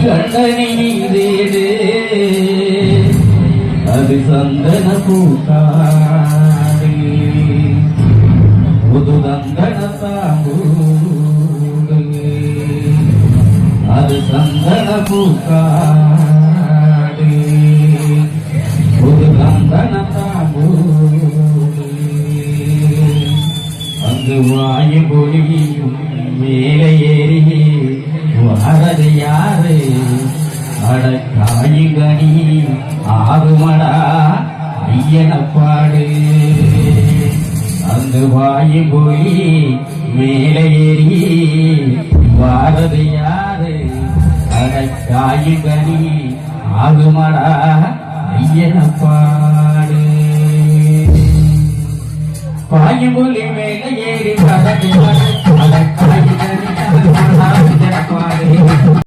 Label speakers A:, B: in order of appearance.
A: கண்டனை நீரேடு அது சந்தன பூக்காடு புது தந்தன தாம்பூடு அது சந்தன பூக்காடு புது தந்தன தாம்பூடு அங்கு வாயு பொழியும் மேலே ஏறி வாரது யாரு அடக்காயுகனி ஆறுமடா ஐயனப்பாடு அந்த வாயு போய் மேலே ஏறி வாரது யாரு அடக்காயுகனி ஆகுமடா ஐயனப்பாடு பாயுமொழி மேலே ஏறி வரது அடக்காயுகனி